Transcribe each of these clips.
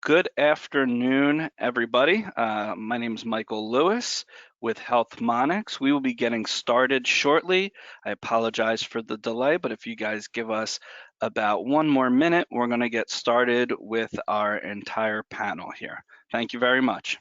Good afternoon, everybody. My name is Michael Lewis with Healthmonics. We will be getting started shortly. I apologize for the delay, but if you guys give us about one more minute, we're going to get started with our entire panel here. Thank you very much.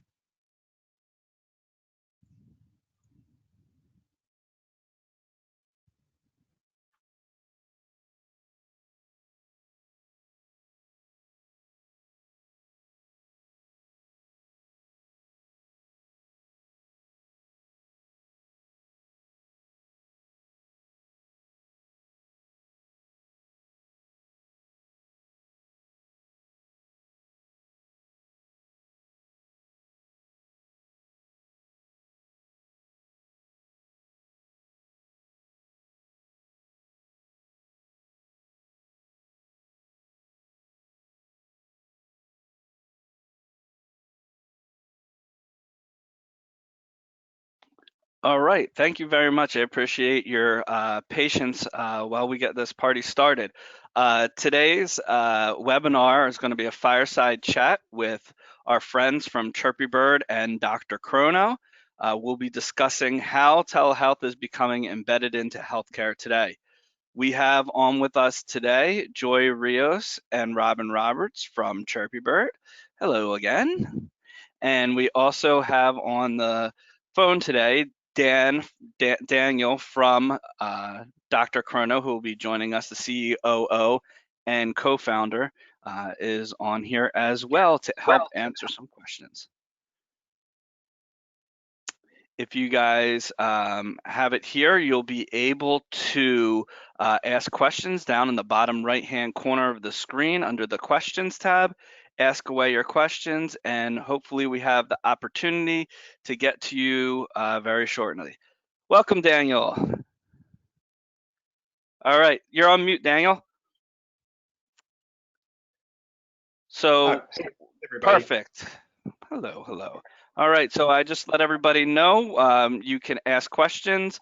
All right, thank you very much. I appreciate your patience while we get this party started. Today's webinar is going to be a fireside chat with our friends from Chirpy Bird and DrChrono. We'll be discussing how telehealth is becoming embedded into healthcare today. We have on with us today Joy Rios and Robin Roberts from Chirpy Bird. Hello again. And we also have on the phone today Daniel from DrChrono, who will be joining us. The COO and co-founder is on here as well to help answer some questions. If you guys have it here, you'll be able to ask questions down in the bottom right-hand corner of the screen under the questions tab. Ask away your questions, and hopefully we have the opportunity to get to you very shortly. Welcome, Daniel. All right, you're on mute, Daniel. So, perfect. Hello, hello. All right, so I just let everybody know you can ask questions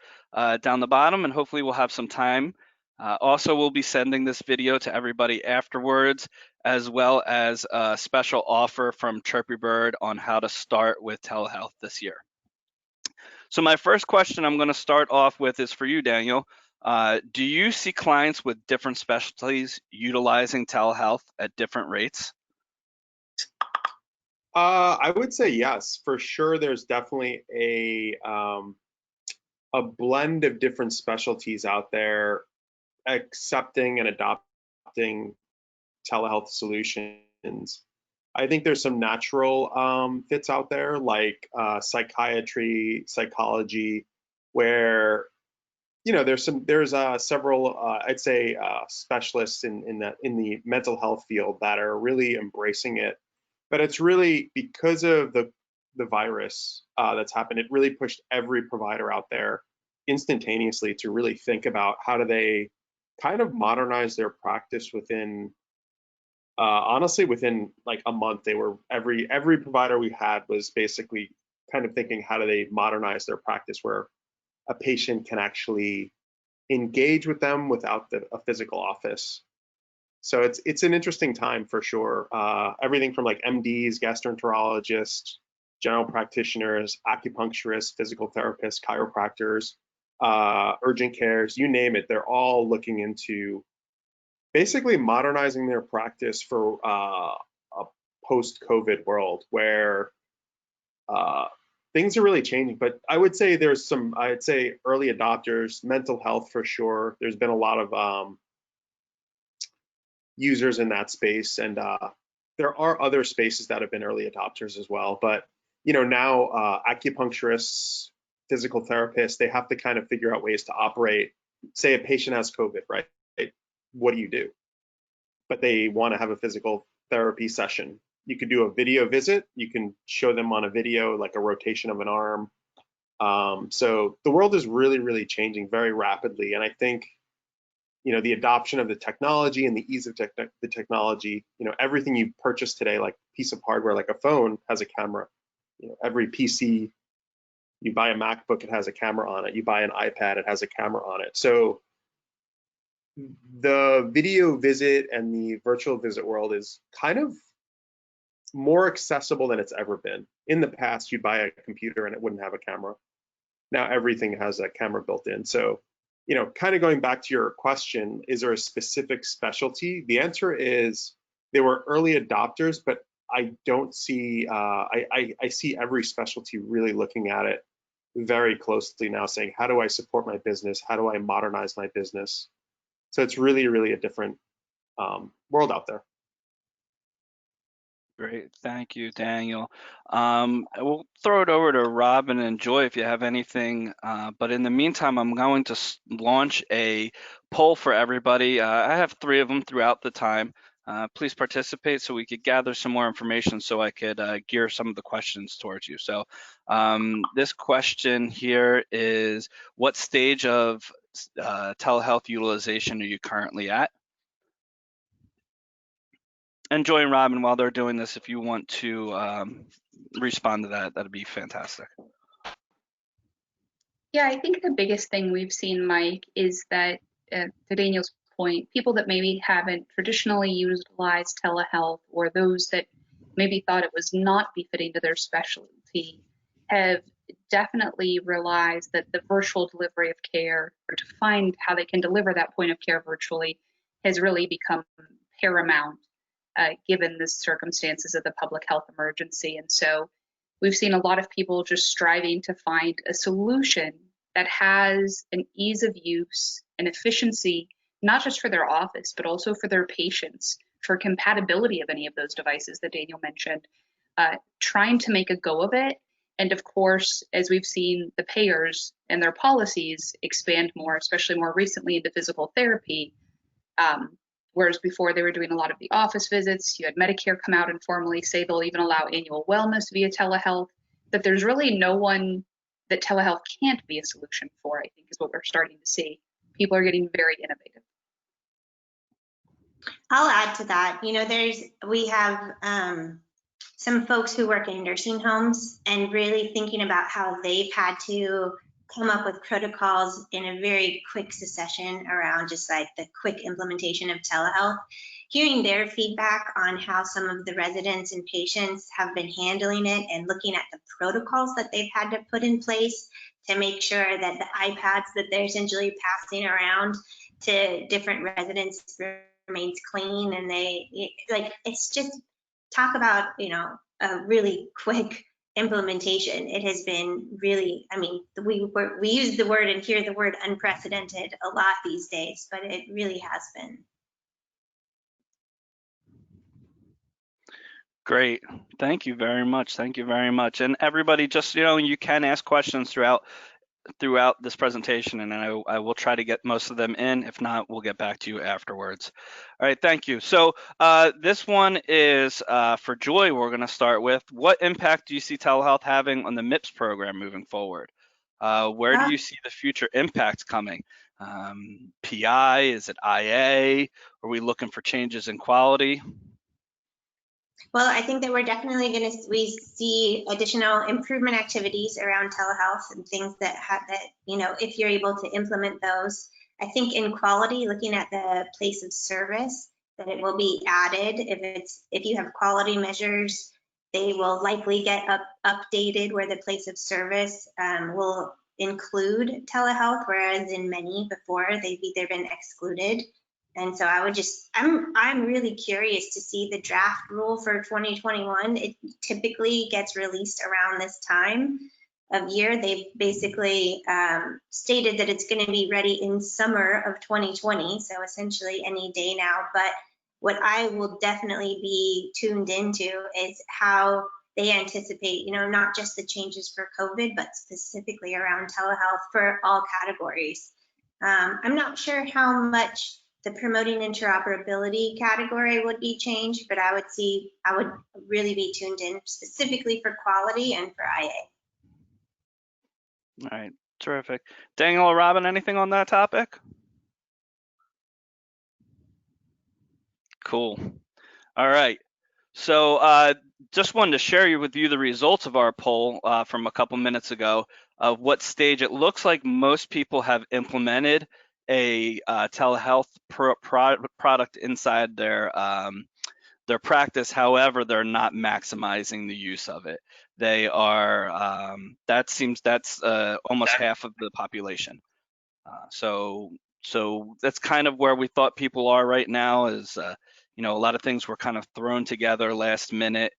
down the bottom, and hopefully we'll have some time. Also, we'll be sending this video to everybody afterwards, as well as a special offer from Chirpy Bird on how to start with telehealth this year. So my first question I'm going to start off with is for you, Daniel. Do you see clients with different specialties utilizing telehealth at different rates? I would say yes, for sure. There's definitely a blend of different specialties out there accepting and adopting telehealth solutions. I think there's some natural fits out there, like psychiatry, psychology, where there's several I'd say specialists in the mental health field that are really embracing it. But it's really because of the virus that's happened. It really pushed every provider out there instantaneously to really think about how do they kind of modernize their practice within honestly within like a month. They were every provider we had was basically kind of thinking how do they modernize their practice where a patient can actually engage with them without a physical office. So it's an interesting time for sure. Everything from like MDs, gastroenterologists, general practitioners, acupuncturists, physical therapists, chiropractors, urgent cares, you name it. They're all looking into basically modernizing their practice for a post-COVID world where things are really changing. But I would say there's some, I'd say early adopters, mental health for sure. There's been a lot of users in that space, and there are other spaces that have been early adopters as well. But now acupuncturists, physical therapists, they have to kind of figure out ways to operate. Say a patient has COVID, right? What do you do? But they want to have a physical therapy session. You could do a video visit. You can show them on a video like a rotation of an arm. So the world is really, really changing very rapidly, and I think the adoption of the technology and the ease of the technology, everything you purchase today, like piece of hardware, like a phone, has a camera. Every PC, you buy a MacBook, it has a camera on it. You buy an iPad, it has a camera on it. So the video visit and the virtual visit world is kind of more accessible than it's ever been. In the past, you'd buy a computer and it wouldn't have a camera. Now everything has a camera built in. So, kind of going back to your question, is there a specific specialty? The answer is they were early adopters, but I don't see, I see every specialty really looking at it very closely now, saying, how do I support my business? How do I modernize my business? So it's really, really a different world out there. Great, thank you, Daniel. We'll throw it over to Robin and Joy if you have anything. But in the meantime, I'm going to launch a poll for everybody. I have 3 of them throughout the time. Please participate so we could gather some more information so I could gear some of the questions towards you. So this question here is, what stage of telehealth utilization are you currently at? And Joy and Robin, while they're doing this, if you want to respond to that, that'd be fantastic. Yeah, I think the biggest thing we've seen, Mike, is that, to Daniel's point, people that maybe haven't traditionally utilized telehealth, or those that maybe thought it was not befitting to their specialty, have definitely realized that the virtual delivery of care, or to find how they can deliver that point of care virtually, has really become paramount, given the circumstances of the public health emergency. And so we've seen a lot of people just striving to find a solution that has an ease of use and efficiency, not just for their office, but also for their patients, for compatibility of any of those devices that Daniel mentioned, trying to make a go of it. And of course, as we've seen the payers and their policies expand more, especially more recently into physical therapy, whereas before they were doing a lot of the office visits, you had Medicare come out and formally say they'll even allow annual wellness via telehealth, that there's really no one that telehealth can't be a solution for, I think is what we're starting to see. People are getting very innovative. I'll add to that. We have some folks who work in nursing homes, and really thinking about how they've had to come up with protocols in a very quick succession around just like the quick implementation of telehealth. Hearing their feedback on how some of the residents and patients have been handling it, and looking at the protocols that they've had to put in place to make sure that the iPads that they're essentially passing around to different residents remains clean, and it's just talk about a really quick implementation. It has been really, we use the word and hear the word unprecedented a lot these days, but it really has been. Great. Thank you very much. Thank you very much. And everybody, just, you can ask questions throughout this presentation, and I will try to get most of them in. If not, we'll get back to you afterwards. All right, thank you. So this one is for Joy. We're going to start with, what impact do you see telehealth having on the MIPS program moving forward? Where do you see the future impacts coming? PI, is it IA? Are we looking for changes in quality? Well, I think that we're definitely going to see additional improvement activities around telehealth, and things that if you're able to implement those. I think in quality, looking at the place of service, that it will be added. If you have quality measures, they will likely get updated, where the place of service will include telehealth, whereas in many before they've either been excluded. And so I'm really curious to see the draft rule for 2021. It typically gets released around this time of year. They've basically stated that it's going to be ready in summer of 2020, so essentially any day now. But what I will definitely be tuned into is how they anticipate, not just the changes for COVID, but specifically around telehealth for all categories. I'm not sure how much the promoting interoperability category would be changed, but I would really be tuned in specifically for quality and for IA. All right, terrific. Daniel or Robin, anything on that topic? Cool. All right. So just wanted to share with you the results of our poll from a couple minutes ago of what stage it looks like most people have implemented a telehealth product inside their their practice. However, they're not maximizing the use of it. They are, that's almost half of the population. So that's kind of where we thought people are right now is, a lot of things were kind of thrown together last minute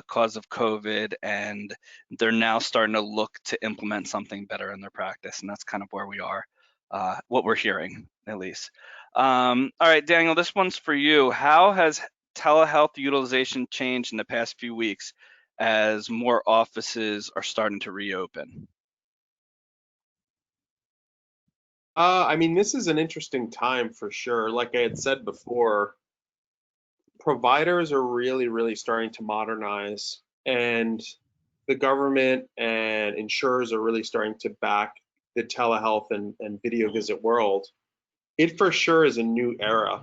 cause of COVID, and they're now starting to look to implement something better in their practice. And that's kind of where we are, what we're hearing at least. All right, Daniel, this one's for you. How has telehealth utilization changed in the past few weeks as more offices are starting to reopen? I mean, this is an interesting time for sure. Like I had said before, providers are really, really starting to modernize, and the government and insurers are really starting to back the telehealth and video visit world. It for sure is a new era.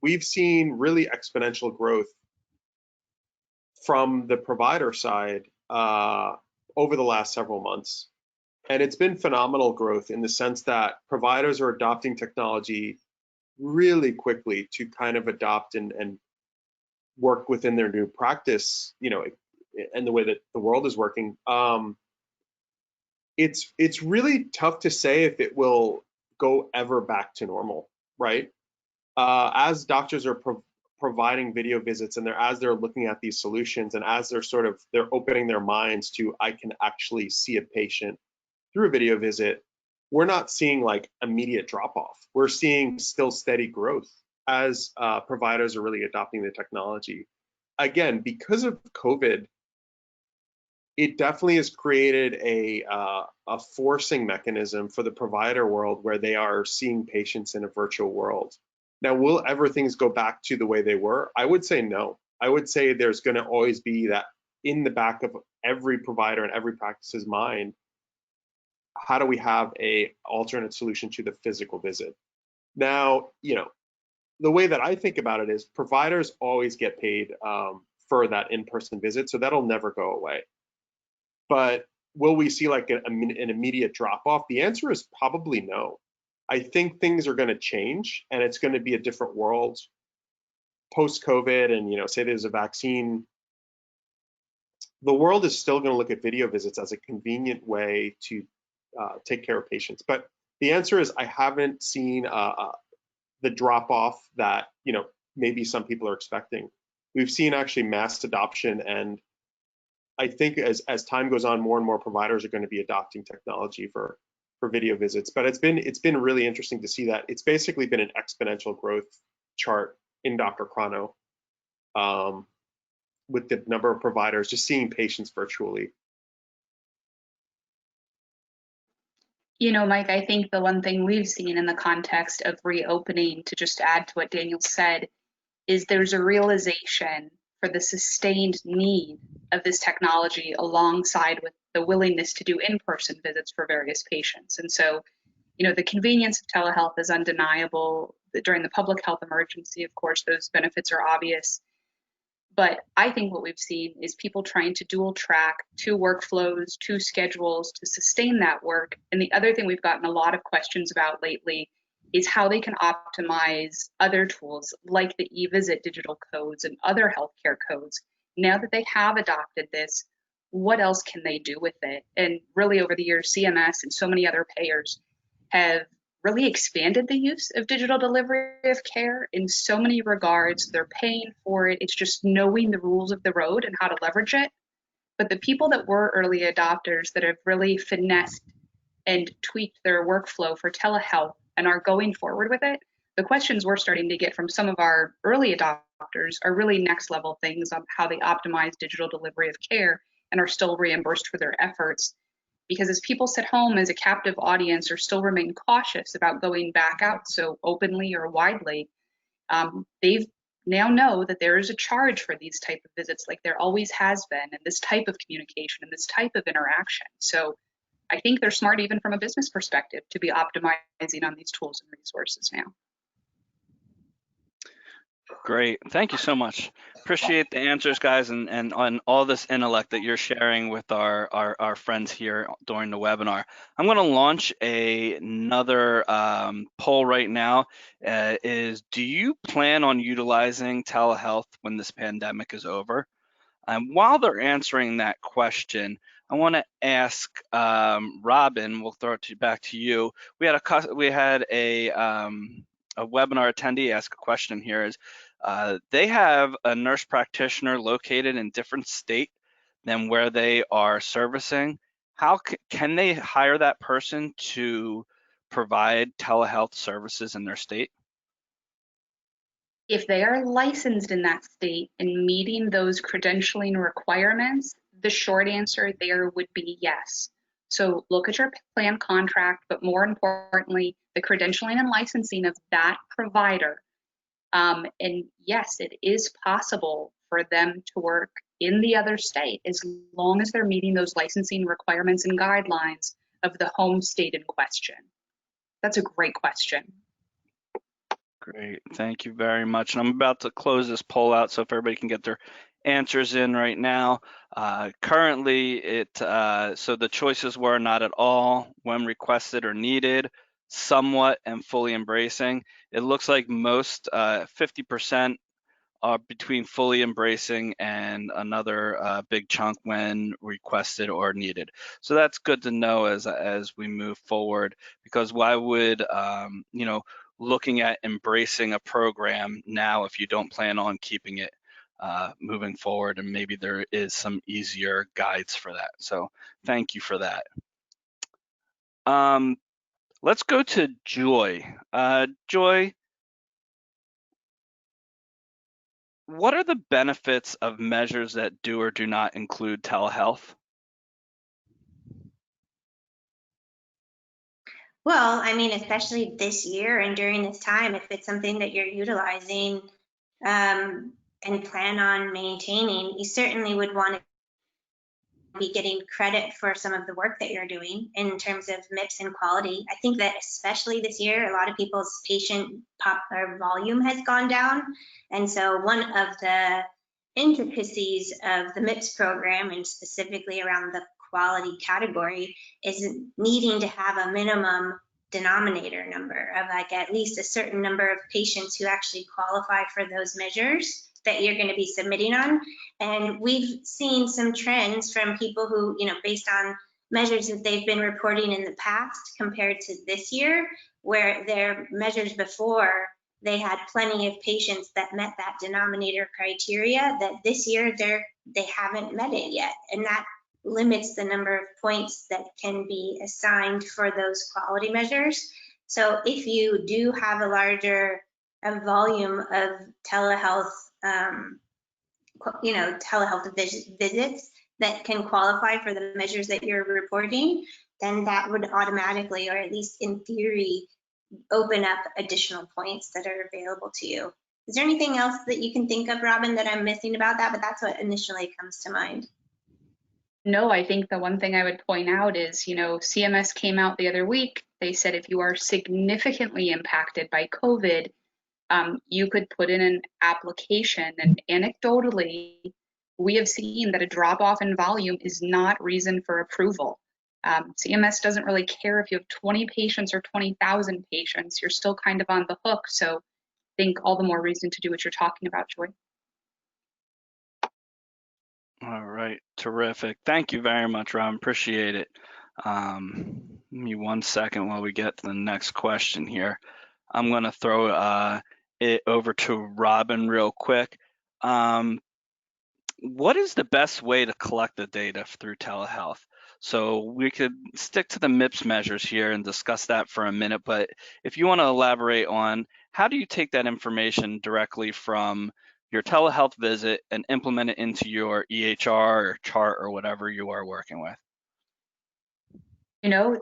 We've seen really exponential growth from the provider side over the last several months. And it's been phenomenal growth in the sense that providers are adopting technology really quickly to kind of adopt and work within their new practice, and the way that the world is working. It's really tough to say if it will go ever back to normal, right? As doctors are providing video visits and as they're looking at these solutions and as they're opening their minds to, I can actually see a patient through a video visit, we're not seeing like immediate drop off. We're seeing still steady growth as providers are really adopting the technology. Again, because of COVID, it definitely has created a forcing mechanism for the provider world where they are seeing patients in a virtual world. Now, will ever things go back to the way they were? I would say no. I would say there's going to always be that in the back of every provider and every practice's mind. How do we have a alternate solution to the physical visit? Now, the way that I think about it is providers always get paid for that in-person visit, so that'll never go away. But will we see like an immediate drop off? The answer is probably no. I think things are going to change, and it's going to be a different world post-COVID. And say there's a vaccine, the world is still going to look at video visits as a convenient way to take care of patients. But the answer is I haven't seen the drop off that maybe some people are expecting. We've seen actually mass adoption, and I think as time goes on, more and more providers are going to be adopting technology for video visits. But it's been really interesting to see that it's basically been an exponential growth chart in DrChrono with the number of providers just seeing patients virtually. Mike, I think the one thing we've seen in the context of reopening, to just add to what Daniel said, is there's a realization for the sustained need of this technology alongside with the willingness to do in-person visits for various patients. And so, the convenience of telehealth is undeniable. During the public health emergency, of course, those benefits are obvious. But I think what we've seen is people trying to dual track two workflows, two schedules to sustain that work. And the other thing we've gotten a lot of questions about lately is how they can optimize other tools like the e-visit digital codes and other healthcare codes. Now that they have adopted this, what else can they do with it? And really over the years, CMS and so many other payers have really expanded the use of digital delivery of care in so many regards. They're paying for it. It's just knowing the rules of the road and how to leverage it. But the people that were early adopters that have really finessed and tweaked their workflow for telehealth and are going forward with it, the questions we're starting to get from some of our early adopters are really next level things on how they optimize digital delivery of care and are still reimbursed for their efforts. Because as people sit home as a captive audience or still remain cautious about going back out so openly or widely, they've now know that there is a charge for these type of visits like there always has been, and this type of communication and this type of interaction. So I think they're smart even from a business perspective to be optimizing on these tools and resources now. Great. Thank you so much. Appreciate the answers, guys, and on all this intellect that you're sharing with our friends here during the webinar. I'm going to launch another poll right now. Do you plan on utilizing telehealth when this pandemic is over? While they're answering that question, I want to ask Robin. We'll throw it back to you. We had a webinar attendee ask a question here. They have a nurse practitioner located in different state than where they are servicing. How can they hire that person to provide telehealth services in their state? If they are licensed in that state and meeting those credentialing requirements, the short answer there would be yes. So look at your plan contract, but more importantly, the credentialing and licensing of that provider. And yes, it is possible for them to work in the other state as long as they're meeting those licensing requirements and guidelines of the home state in question. That's a great question. Great, thank you very much. And I'm about to close this poll out, so if everybody can get their answers in right now. Currently, so the choices were not at all, when requested or needed, somewhat, and fully embracing. It looks like most, 50% are between fully embracing and another big chunk when requested or needed. So that's good to know as we move forward, because why would looking at embracing a program now if you don't plan on keeping it moving forward, and maybe there is some easier guides for that. So thank you for that. Let's go to Joy. Joy, what are the benefits of measures that do or do not include telehealth? Well, I mean, especially this year and during this time, if it's something that you're utilizing and plan on maintaining, you certainly would want to be getting credit for some of the work that you're doing in terms of MIPS and quality. I think that especially this year, a lot of people's patient volume has gone down. And so one of the intricacies of the MIPS program, and specifically around the quality category, is needing to have a minimum denominator number of like at least a certain number of patients who actually qualify for those measures that you're going to be submitting on. And we've seen some trends from people who, based on measures that they've been reporting in the past compared to this year, where their measures before, they had plenty of patients that met that denominator criteria, that this year they haven't met it yet. And that limits the number of points that can be assigned for those quality measures. So if you do have a larger volume of telehealth telehealth visits that can qualify for the measures that you're reporting, then that would automatically, or at least in theory, open up additional points that are available to you. Is there anything else that you can think of, Robin, that I'm missing about that? But that's what initially comes to mind. No, I think the one thing I would point out is, CMS came out the other week. They said if you are significantly impacted by COVID, you could put in an application. And anecdotally, we have seen that a drop off in volume is not reason for approval. CMS doesn't really care if you have 20 patients or 20,000 patients, you're still kind of on the hook. So I think all the more reason to do what you're talking about, Joy. All right, terrific. Thank you very much, Robin. Appreciate it. Give me 1 second while we get to the next question here. I'm going to throw it over to Robin real quick. What is the best way to collect the data through telehealth? So we could stick to the MIPS measures here and discuss that for a minute, but if you want to elaborate on how do you take that information directly from your telehealth visit and implement it into your EHR or chart or whatever you are working with?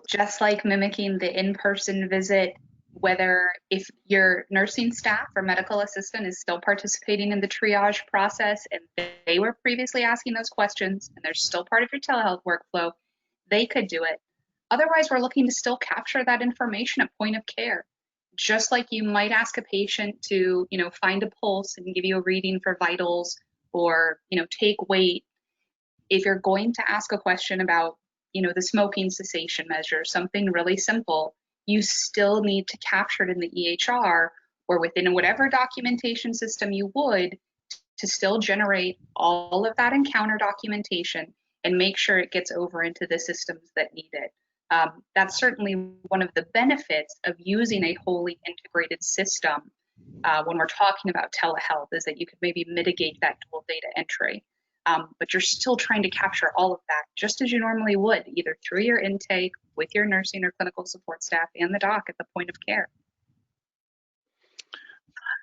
Just like mimicking the in-person visit, whether if your nursing staff or medical assistant is still participating in the triage process and they were previously asking those questions and they're still part of your telehealth workflow, they could do it. Otherwise, we're looking to still capture that information at point of care. just like you might ask a patient to, find a pulse and give you a reading for vitals or, take weight, if you're going to ask a question about, the smoking cessation measure, something really simple, you still need to capture it in the EHR or within whatever documentation system you would to still generate all of that encounter documentation and make sure it gets over into the systems that need it. That's certainly one of the benefits of using a wholly integrated system when we're talking about telehealth, is that you could maybe mitigate that dual data entry. But you're still trying to capture all of that just as you normally would, either through your intake, with your nursing or clinical support staff, and the doc at the point of care.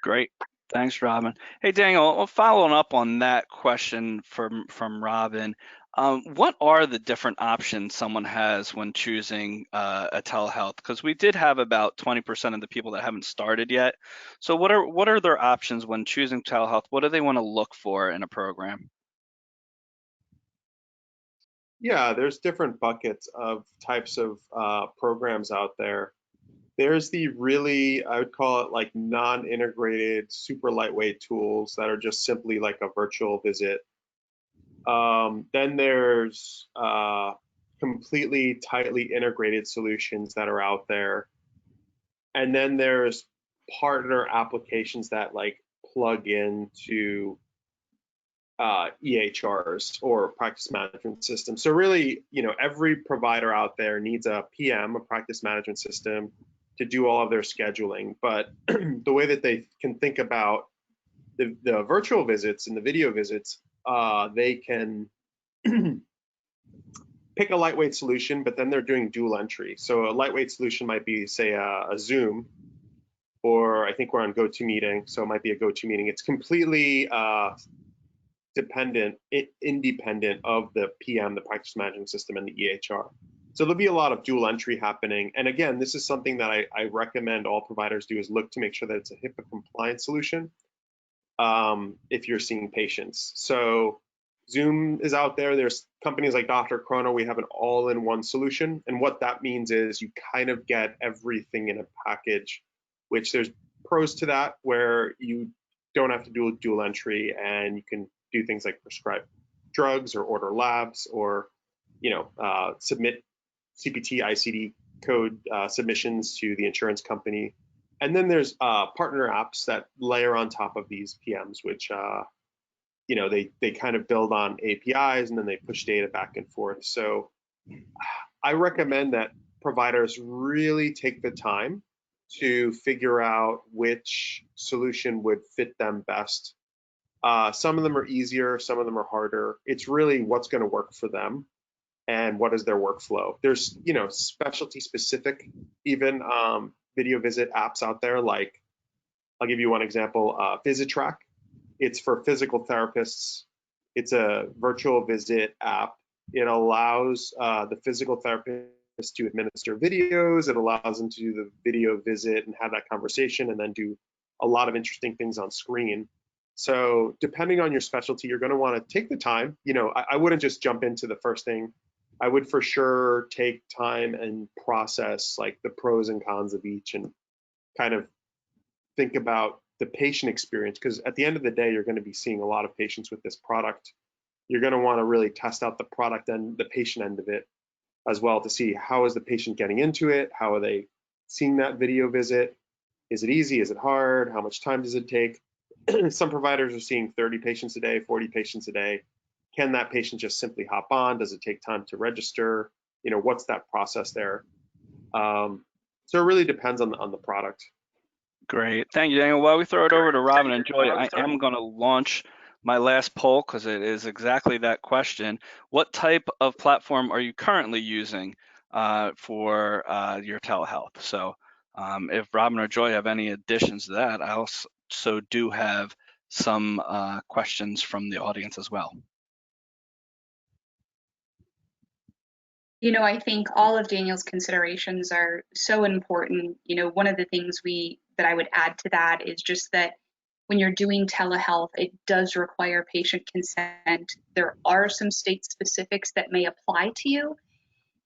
Great. Thanks, Robin. Hey, Daniel, following up on that question from Robin, what are the different options someone has when choosing a telehealth? Because we did have about 20% of the people that haven't started yet. So what are their options when choosing telehealth? What do they want to look for in a program? Yeah, there's different buckets of types of programs out there. There's the really, I would call it like non-integrated, super lightweight tools that are just simply like a virtual visit. Then there's completely tightly integrated solutions that are out there. And then there's partner applications that like plug into EHRs or practice management systems. So really, every provider out there needs a PM, a practice management system, to do all of their scheduling. But the way that they can think about the virtual visits and the video visits, they can pick a lightweight solution, but then they're doing dual entry. So a lightweight solution might be, say, a Zoom, or I think we're on GoToMeeting, so it might be a GoToMeeting. It's completely independent of the PM, the practice management system, and the EHR. So there'll be a lot of dual entry happening. And again, this is something that I recommend all providers do, is look to make sure that it's a HIPAA compliant solution if you're seeing patients. So Zoom is out there. There's companies like DrChrono. We have an all-in-one solution. And what that means is you kind of get everything in a package, which there's pros to that, where you don't have to do dual entry and you can do things like prescribe drugs or order labs or, submit CPT, ICD code submissions to the insurance company. And then there's partner apps that layer on top of these PMs, which, they kind of build on APIs and then they push data back and forth. So I recommend that providers really take the time to figure out which solution would fit them best. Some of them are easier, some of them are harder. It's really what's going to work for them and what is their workflow. There's, specialty specific, even video visit apps out there. Like, I'll give you one example, VisitTrack. It's for physical therapists. It's a virtual visit app. It allows the physical therapist to administer videos. It allows them to do the video visit and have that conversation and then do a lot of interesting things on screen. So depending on your specialty, you're going to want to take the time. I wouldn't just jump into the first thing. I would for sure take time and process like the pros and cons of each and kind of think about the patient experience, because at the end of the day, you're going to be seeing a lot of patients with this product. You're going to want to really test out the product and the patient end of it as well to see how is the patient getting into it? How are they seeing that video visit? Is it easy? Is it hard? How much time does it take? Some providers are seeing 30 patients a day, 40 patients a day. Can that patient just simply hop on? Does it take time to register? What's that process there? So it really depends on the product. Great. Thank you, Daniel. While we throw it over to Robin and Joy, I am going to launch my last poll because it is exactly that question. What type of platform are you currently using for your telehealth? So if Robin or Joy have any additions to that, I also do have some questions from the audience as well. I think all of Daniel's considerations are so important. One of the things that I would add to that is just that when you're doing telehealth, it does require patient consent. There are some state specifics that may apply to you.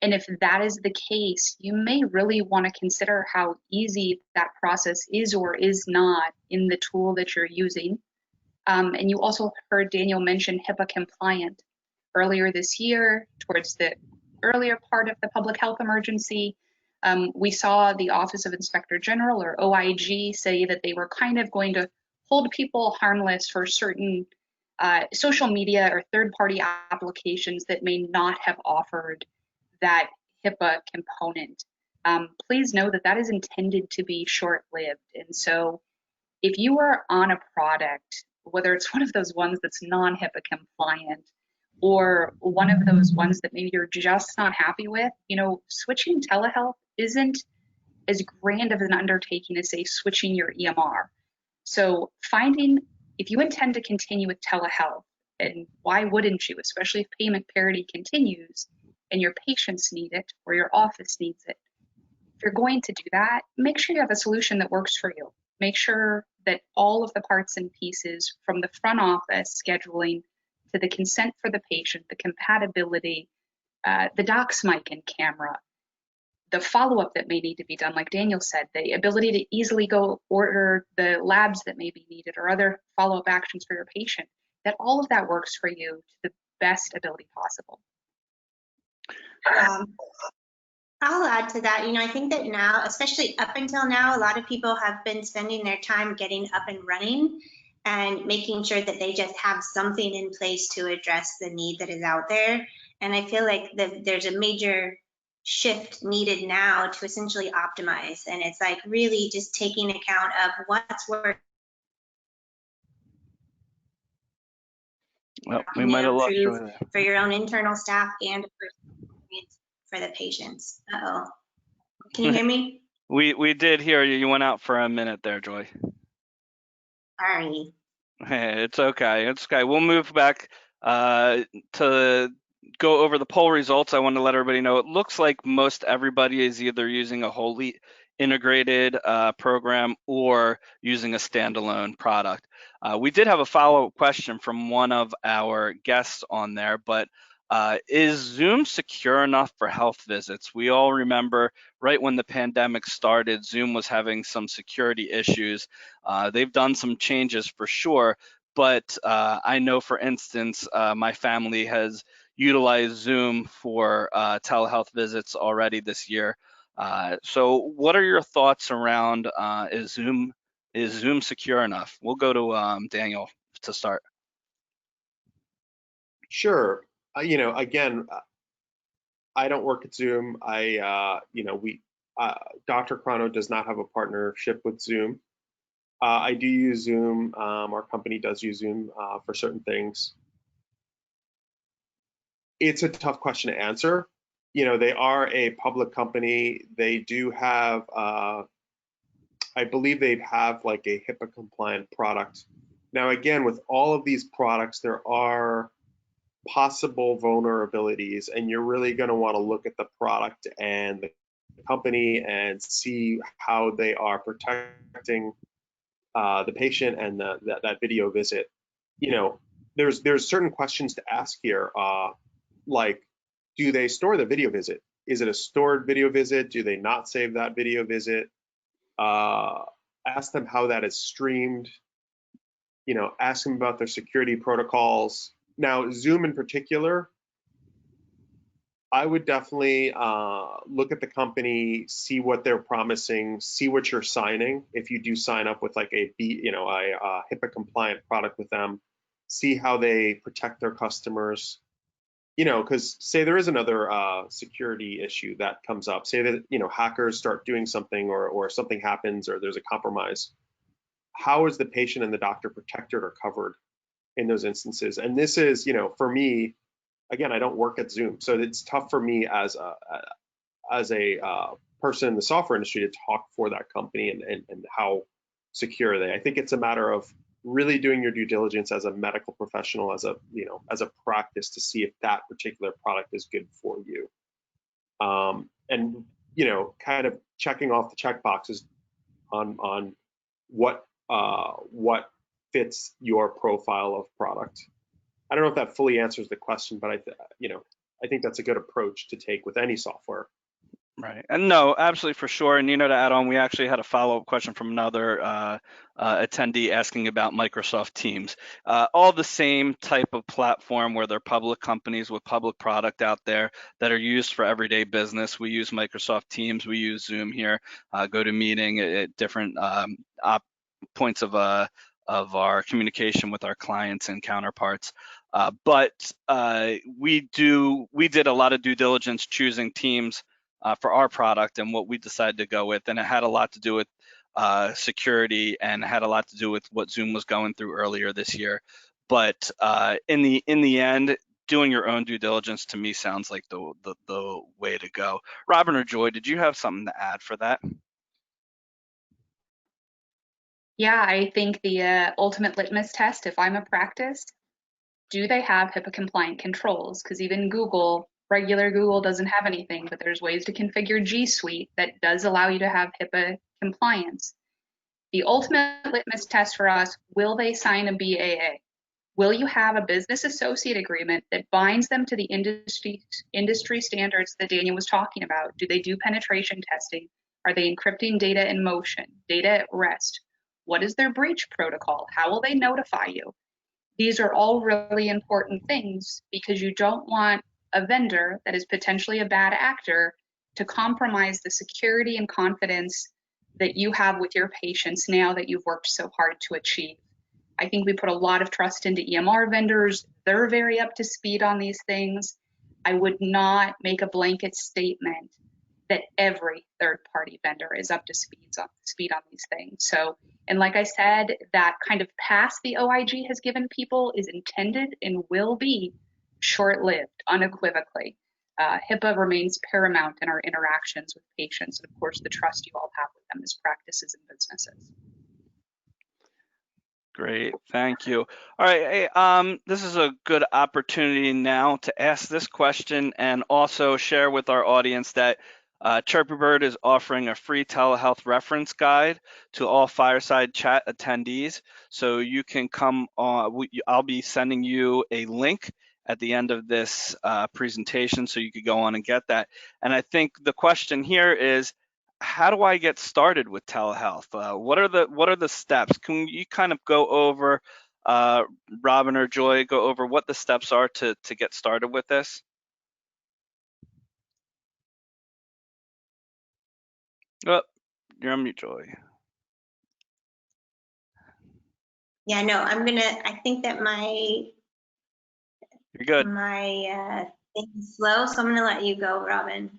And if that is the case, you may really want to consider how easy that process is or is not in the tool that you're using. And you also heard Daniel mention HIPAA compliant. Earlier this year, towards the earlier part of the public health emergency, we saw the Office of Inspector General, or OIG, say that they were kind of going to hold people harmless for certain social media or third-party applications that may not have offered that HIPAA component. Please know that that is intended to be short-lived. And so if you are on a product, whether it's one of those ones that's non-HIPAA compliant or one of those ones that maybe you're just not happy with, switching telehealth isn't as grand of an undertaking as, say, switching your EMR. So if you intend to continue with telehealth, and why wouldn't you, especially if payment parity continues and your patients need it or your office needs it, if you're going to do that, make sure you have a solution that works for you. Make sure that all of the parts and pieces, from the front office scheduling to the consent for the patient, the compatibility, the doc's mic and camera, the follow-up that may need to be done, like Daniel said, the ability to easily go order the labs that may be needed or other follow-up actions for your patient, that all of that works for you to the best ability possible. I'll add to that. I think that now, especially up until now, a lot of people have been spending their time getting up and running and making sure that they just have something in place to address the need that is out there. And I feel like there's a major shift needed now to essentially optimize. And it's like really just taking account of what's working. Well, we might have lost you there. For your own internal staff and for the patients. Uh-oh. Can you hear me? We did hear you. You went out for a minute there, Joy. Sorry. Hey, it's okay. It's okay. We'll move back to go over the poll results. I want to let everybody know it looks like most everybody is either using a wholly integrated program or using a standalone product. We did have a follow-up question from one of our guests on there, but is Zoom secure enough for health visits? We all remember right when the pandemic started, Zoom was having some security issues. They've done some changes for sure, but I know, for instance, my family has utilized Zoom for telehealth visits already this year. So what are your thoughts around is Zoom secure enough? We'll go to Daniel to start. Sure. Again, I don't work at Zoom. DrChrono does not have a partnership with Zoom. I do use Zoom. Our company does use Zoom for certain things. It's a tough question to answer. They are a public company. They do have, I believe they have like a HIPAA compliant product. Now, again, with all of these products, there are possible vulnerabilities, and you're really going to want to look at the product and the company and see how they are protecting the patient and that video visit. There's certain questions to ask here, like, do they store the video visit? Is it a stored video visit? Do they not save that video visit? Ask them how that is streamed. Ask them about their security protocols. Now, Zoom in particular, I would definitely look at the company, see what they're promising, see what you're signing. If you do sign up with like a HIPAA compliant product with them, see how they protect their customers. Because say there is another security issue that comes up, say that hackers start doing something or something happens or there's a compromise. How is the patient and the doctor protected or covered in those instances? And this is, for me, again, I don't work at Zoom, so it's tough for me as a person in the software industry to talk for that company and how secure are they. I think it's a matter of really doing your due diligence as a medical professional, as a practice, to see if that particular product is good for you. And kind of checking off the check boxes on what fits your profile of product. I don't know if that fully answers the question, but I I think that's a good approach to take with any software. Right. And no, absolutely for sure. And to add on, we actually had a follow-up question from another attendee asking about Microsoft Teams. All the same type of platform where they're public companies with public product out there that are used for everyday business. We use Microsoft Teams. We use Zoom here, GoToMeeting at different points of our communication with our clients and counterparts. But we did a lot of due diligence choosing Teams for our product and what we decided to go with, and it had a lot to do with security and had a lot to do with what Zoom was going through earlier this year. But in the end, doing your own due diligence to me sounds like the way to go. Robin or Joy, did you have something to add for that? Yeah, I think the ultimate litmus test, if I'm a practice, do they have HIPAA compliant controls? Because even Google, regular Google doesn't have anything, but there's ways to configure G Suite that does allow you to have HIPAA compliance. The ultimate litmus test for us, will they sign a BAA? Will you have a business associate agreement that binds them to the industry standards that Daniel was talking about? Do they do penetration testing? Are they encrypting data in motion, data at rest? What is their breach protocol? How will they notify you? These are all really important things because you don't want a vendor that is potentially a bad actor to compromise the security and confidence that you have with your patients now that you've worked so hard to achieve. I think we put a lot of trust into EMR vendors. They're very up to speed on these things. I would not make a blanket statement that every third-party vendor is up to speed on these things. So, and like I said, that kind of pass the OIG has given people is intended and will be short-lived, unequivocally. HIPAA remains paramount in our interactions with patients, and of course, the trust you all have with them as practices and businesses. Great, thank you. All right, hey, this is a good opportunity now to ask this question and also share with our audience that Chirpy Bird is offering a free telehealth reference guide to all Fireside Chat attendees. So you can come on, I'll be sending you a link at the end of this presentation so you could go on and get that. And I think the question here is, how do I get started with telehealth? What are the steps? Can you kind of go over, Robin or Joy, go over what the steps are to get started with this? Oh, you're on mute, Joy. Yeah, no, I think that You're good. my thing is slow, so I'm gonna let you go, Robin.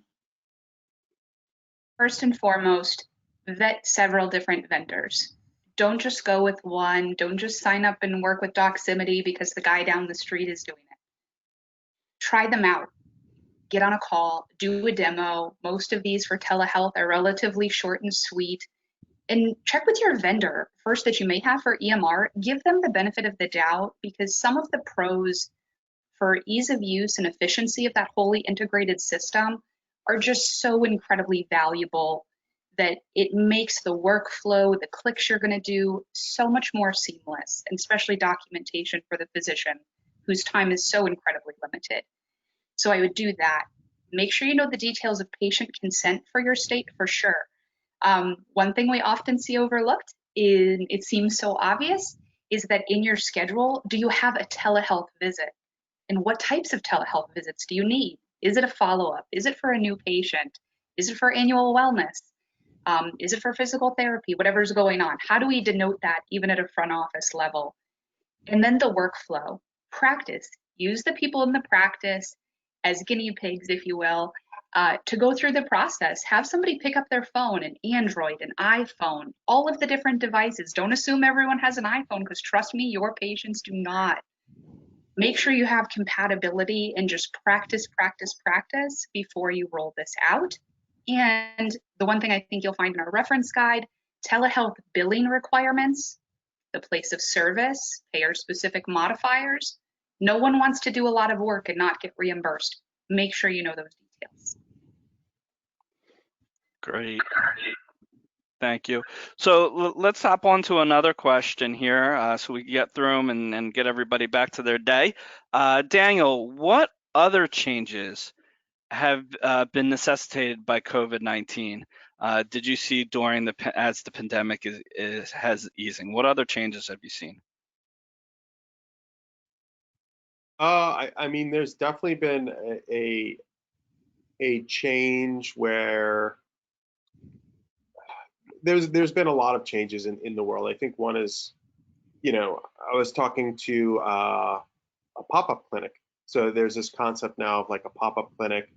First and foremost, vet several different vendors. Don't just go with one. Don't just sign up and work with Doximity because the guy down the street is doing it. Try them out. Get on a call, do a demo. Most of these for telehealth are relatively short and sweet. And check with your vendor first that you may have for EMR. Give them the benefit of the doubt because some of the pros for ease of use and efficiency of that wholly integrated system are just so incredibly valuable that it makes the workflow, the clicks you're going to do so much more seamless, and especially documentation for the physician whose time is so incredibly limited. So I would do that. Make sure you know the details of patient consent for your state for sure. One thing we often see overlooked, it seems so obvious, is that in your schedule, do you have a telehealth visit? And what types of telehealth visits do you need? Is it a follow-up? Is it for a new patient? Is it for annual wellness? Is it for physical therapy? Whatever's going on. How do we denote that even at a front office level? And then the workflow. Practice. Use the people in the practice as guinea pigs, if you will, to go through the process. Have somebody pick up their phone, an Android, an iPhone, all of the different devices. Don't assume everyone has an iPhone because trust me, your patients do not. Make sure you have compatibility and just practice, practice, practice before you roll this out. And the one thing I think you'll find in our reference guide, telehealth billing requirements, the place of service, payer-specific modifiers. No one wants to do a lot of work and not get reimbursed. Make sure you know those details. Great. Thank you. So let's hop on to another question here so we can get through them and get everybody back to their day. Daniel, what other changes have been necessitated by COVID-19? Did you see during as the pandemic has easing? What other changes have you seen? I mean, there's definitely been a change where there's been a lot of changes in the world. I think one is, I was talking to a pop-up clinic. So there's this concept now of like a pop-up clinic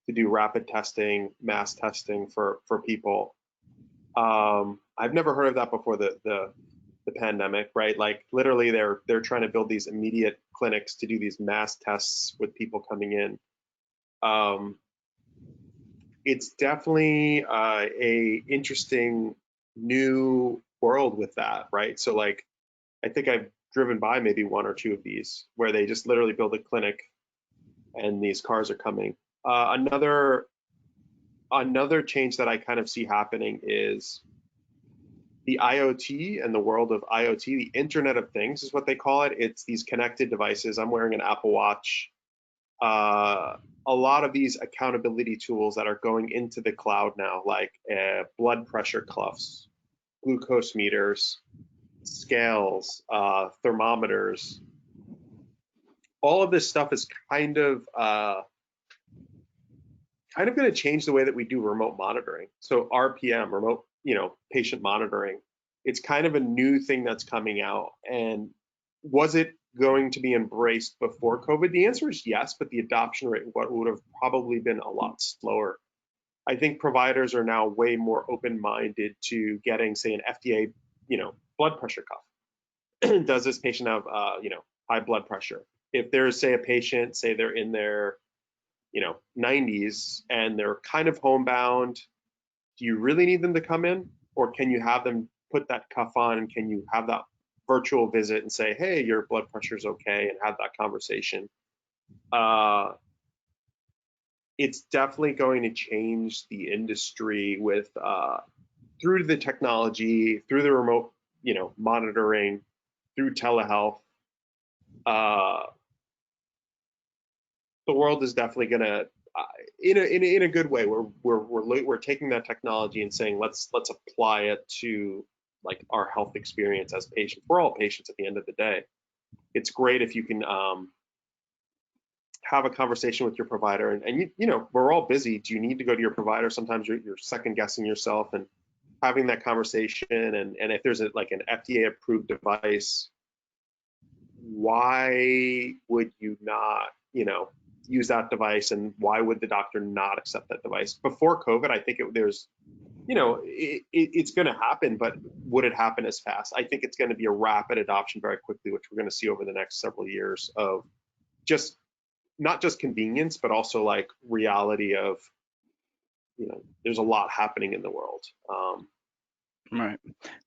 to do rapid testing, mass testing for people. I've never heard of that before the pandemic, right? Like literally they're trying to build these immediate clinics to do these mass tests with people coming in. It's definitely a interesting new world with that, right? So like I think I've driven by maybe one or two of these where they just literally build a clinic and these cars are coming. Another change that I kind of see happening is the IoT and the world of IoT, the Internet of Things is what they call it. It's these connected devices. I'm wearing an Apple Watch. A lot of these accountability tools that are going into the cloud now, like blood pressure cuffs, glucose meters, scales, thermometers. All of this stuff is kind of going to change the way that we do remote monitoring. So RPM, remote, patient monitoring, it's kind of a new thing that's coming out. And was it going to be embraced before COVID? The answer is yes, but the adoption rate would have probably been a lot slower. I think providers are now way more open-minded to getting, say, an FDA, blood pressure cuff. Does this patient have, high blood pressure? If there's, say, a patient, say they're in their 90s and they're kind of homebound, do you really need them to come in, or can you have them put that cuff on and can you have that virtual visit and say, hey, your blood pressure is okay, and have that conversation? It's definitely going to change the industry with through the technology, through the remote monitoring, through telehealth. The world is definitely going to, in a good way, we're taking that technology and saying let's apply it to like our health experience as patients. We're all patients at the end of the day. It's great if you can have a conversation with your provider, and we're all busy. Do you need to go to your provider? Sometimes you're second guessing yourself, and having that conversation, and if there's like an FDA approved device, why would you not use that device, and why would the doctor not accept that device? Before COVID, I think it's going to happen, but would it happen as fast? I think it's going to be a rapid adoption very quickly, which we're going to see over the next several years of just not just convenience, but also like reality of, there's a lot happening in the world. Right.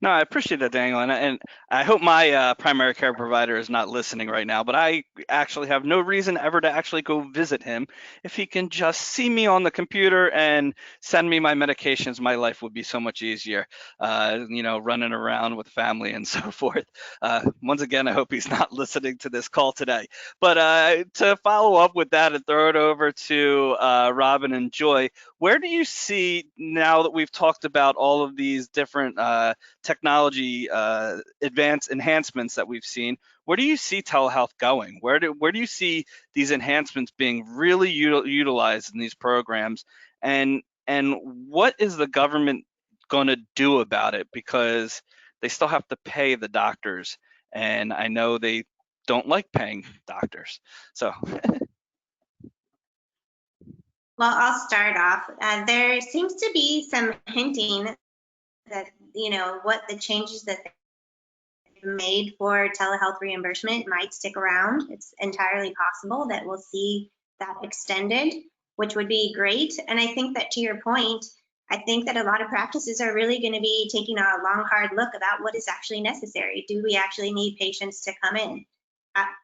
No, I appreciate that, Daniel, and I hope my primary care provider is not listening right now, but I actually have no reason ever to actually go visit him. If he can just see me on the computer and send me my medications, my life would be so much easier, running around with family and so forth. Once again, I hope he's not listening to this call today. But to follow up with that and throw it over to Robin and Joy, where do you see, now that we've talked about all of these different technology enhancements that we've seen, where do you see telehealth going? Where do you see these enhancements being really utilized in these programs? And what is the government going to do about it? Because they still have to pay the doctors, and I know they don't like paying doctors. So Well, I'll start off. There seems to be some hinting that, what the changes that they made for telehealth reimbursement might stick around. It's entirely possible that we'll see that extended, which would be great. And I think that, to your point, I think that a lot of practices are really going to be taking a long, hard look about what is actually necessary. Do we actually need patients to come in?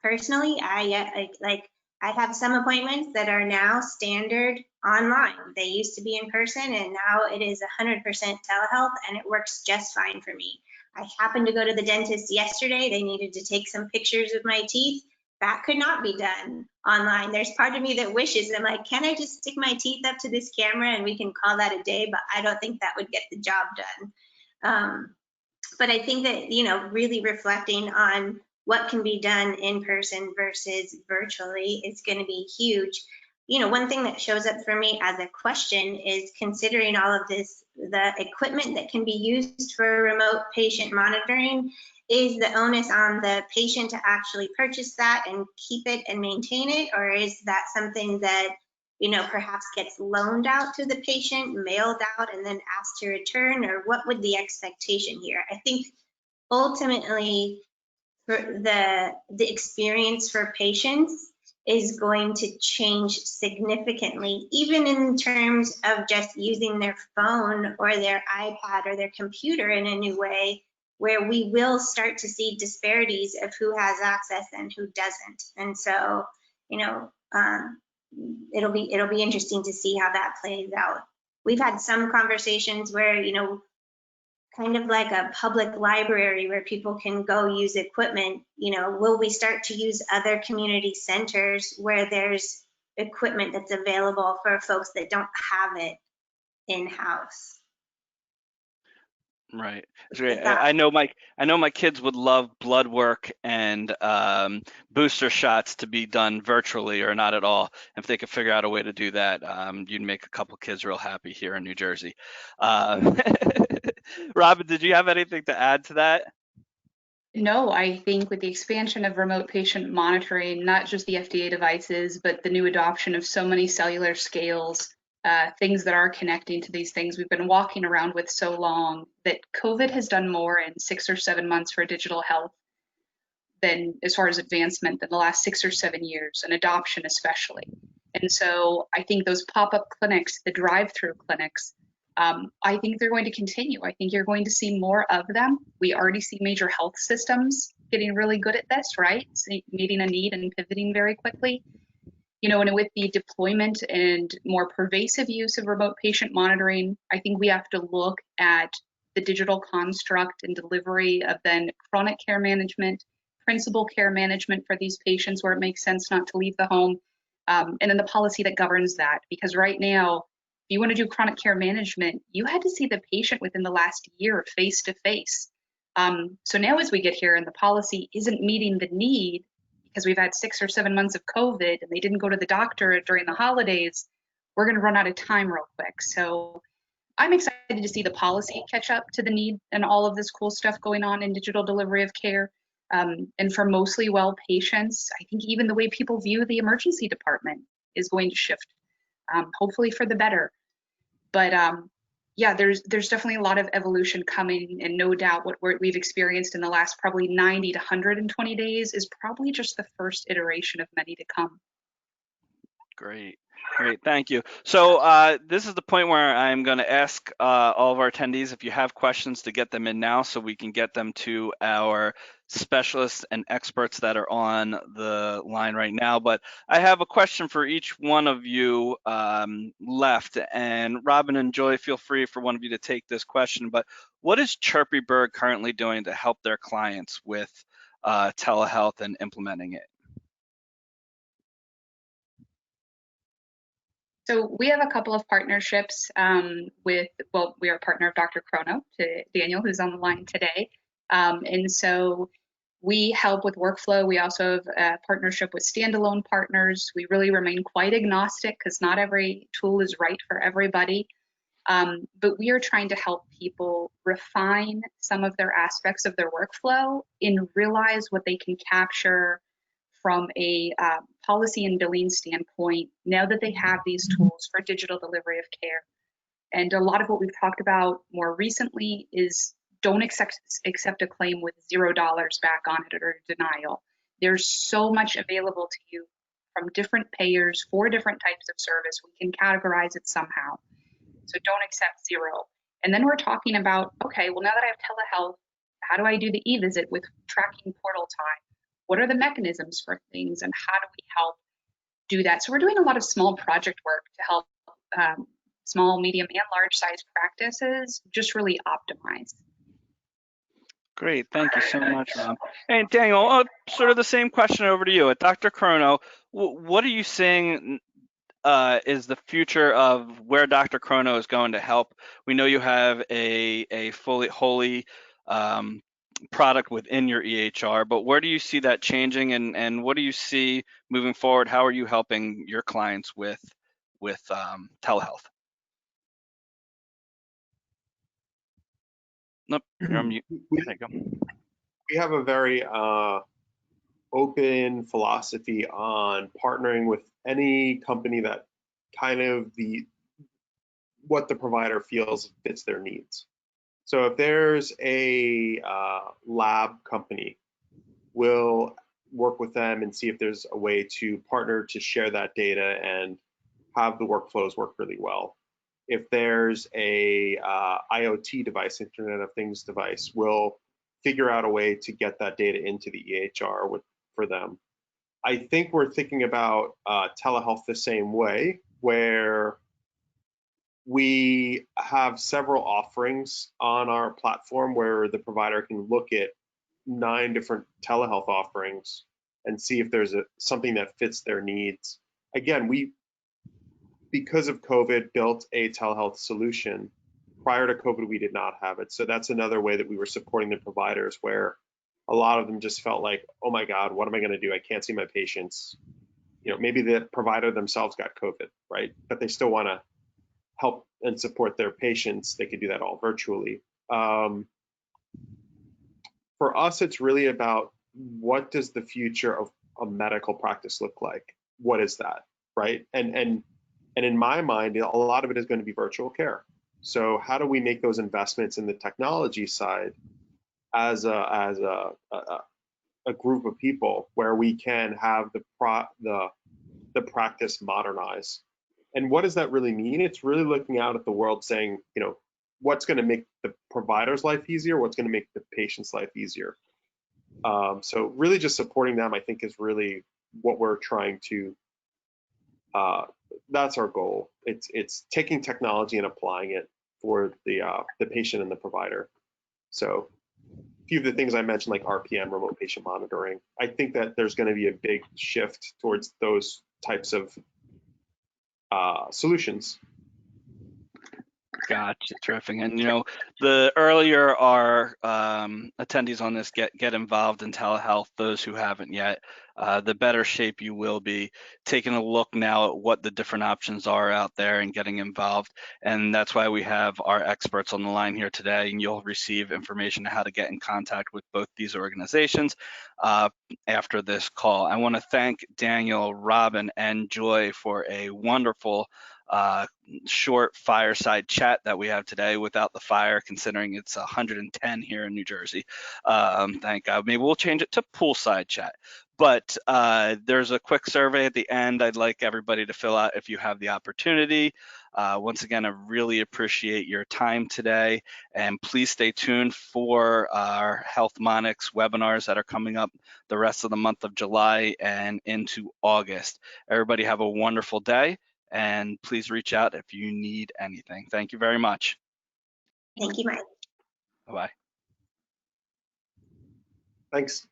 Personally, I have some appointments that are now standard online. They used to be in person, and now it is 100% telehealth, and it works just fine for me. I happened to go to the dentist yesterday. They needed to take some pictures of my teeth. that could not be done online. There's part of me that wishes, I'm like, can I just stick my teeth up to this camera and we can call that a day? But I don't think that would get the job done. But I think that, you know, really reflecting on what can be done in person versus virtually is going to be huge. You know, one thing that shows up for me as a question is, considering all of this, the equipment that can be used for remote patient monitoring, is the onus on the patient to actually purchase that and keep it and maintain it? Or is that something that, you know, perhaps gets loaned out to the patient, mailed out, and then asked to return? Or what would the expectation here? I think ultimately for the experience for patients is going to change significantly, even in terms of just using their phone or their iPad or their computer in a new way, where we will start to see disparities of who has access and who doesn't. And so, you know, it'll be interesting to see how that plays out. We've had some conversations where, you know, kind of like a public library where people can go use equipment. You know, will we start to use other community centers where there's equipment that's available for folks that don't have it in-house? Right. It's great. I know my kids would love blood work and booster shots to be done virtually or not at all. If they could figure out a way to do that, you'd make a couple kids real happy here in New Jersey. Robin, did you have anything to add to that? No, I think with the expansion of remote patient monitoring, not just the FDA devices, but the new adoption of so many cellular scales, things that are connecting to these things we've been walking around with so long, that COVID has done more in 6 or 7 months for digital health than, as far as advancement, than the last 6 or 7 years, and adoption especially. And so I think those pop-up clinics, the drive-through clinics, I think they're going to continue. I think you're going to see more of them. We already see major health systems getting really good at this, right? Meeting a need and pivoting very quickly. You know, and with the deployment and more pervasive use of remote patient monitoring, I think we have to look at the digital construct and delivery of then chronic care management, principal care management for these patients where it makes sense not to leave the home, and then the policy that governs that. Because right now, if you want to do chronic care management, you had to see the patient within the last year face to face. So now as we get here and the policy isn't meeting the need, because we've had 6 or 7 months of COVID and they didn't go to the doctor during the holidays, we're going to run out of time real quick. So I'm excited to see the policy catch up to the need and all of this cool stuff going on in digital delivery of care. And for mostly well patients, I think even the way people view the emergency department is going to shift, hopefully for the better. But yeah, there's definitely a lot of evolution coming, and no doubt what we've experienced in the last probably 90 to 120 days is probably just the first iteration of many to come. Great. Thank you. So this is the point where I'm going to ask all of our attendees if you have questions to get them in now so we can get them to our specialists and experts that are on the line right now. But I have a question for each one of you left. And Robin and Joy, feel free for one of you to take this question. But what is Chirpy Bird currently doing to help their clients with telehealth and implementing it? So we have a couple of partnerships we are a partner of DrChrono, to Daniel, who's on the line today. And so we help with workflow. We also have a partnership with standalone partners. We really remain quite agnostic because not every tool is right for everybody. But we are trying to help people refine some of their aspects of their workflow and realize what they can capture from a policy and billing standpoint now that they have these tools for digital delivery of care. And a lot of what we've talked about more recently is don't accept a claim with $0 back on it or denial. There's so much available to you from different payers for different types of service. We can categorize it somehow. So don't accept zero. And then we're talking about, okay, well, now that I have telehealth, how do I do the e-visit with tracking portal time? What are the mechanisms for things, and how do we help do that? So we're doing a lot of small project work to help small, medium, and large size practices just really optimize. Great, thank you so much, Rob. And Daniel, sort of the same question over to you. At DrChrono, what are you seeing is the future of where DrChrono is going to help? We know you have a fully wholly product within your EHR, but where do you see that changing, and what do you see moving forward? How are you helping your clients with telehealth? Nope, you're on mute. We, There you go. we have a very open philosophy on partnering with any company that kind of what the provider feels fits their needs. So if there's a lab company, we'll work with them and see if there's a way to partner to share that data and have the workflows work really well. If there's a IoT device, Internet of Things device, we'll figure out a way to get that data into the EHR for them. I think we're thinking about telehealth the same way, where we have several offerings on our platform where the provider can look at 9 different telehealth offerings and see if there's something that fits their needs. Again, because of COVID, built a telehealth solution. Prior to COVID, we did not have it. So that's another way that we were supporting the providers, where a lot of them just felt like, oh my God, what am I going to do? I can't see my patients. Maybe the provider themselves got COVID, right? But they still want to help and support their patients. They could do that all virtually. For us, it's really about, what does the future of a medical practice look like? What is that, right? And in my mind, a lot of it is going to be virtual care. So how do we make those investments in the technology side as a group of people, where we can have the practice modernize? And what does that really mean? It's really looking out at the world, saying, what's going to make the provider's life easier? What's going to make the patient's life easier? So really just supporting them, I think, is really what we're trying to, that's our goal. It's taking technology and applying it for the patient and the provider. So a few of the things I mentioned, like RPM, remote patient monitoring, I think that there's going to be a big shift towards those types of solutions. Gotcha, terrific. And the earlier our attendees on this get involved in telehealth, those who haven't yet, the better shape you will be, taking a look now at what the different options are out there and getting involved. And that's why we have our experts on the line here today, and you'll receive information on how to get in contact with both these organizations after this call. I want to thank Daniel, Robin, and Joy for a wonderful short fireside chat that we have today without the fire, considering it's 110 here in New Jersey. Thank God. Maybe we'll change it to poolside chat. But there's a quick survey at the end I'd like everybody to fill out if you have the opportunity. Once again, I really appreciate your time today, and please stay tuned for our Health Monix webinars that are coming up the rest of the month of July and into August. Everybody have a wonderful day, and please reach out if you need anything. Thank you very much. Thank you, Mike. Bye-bye. Thanks.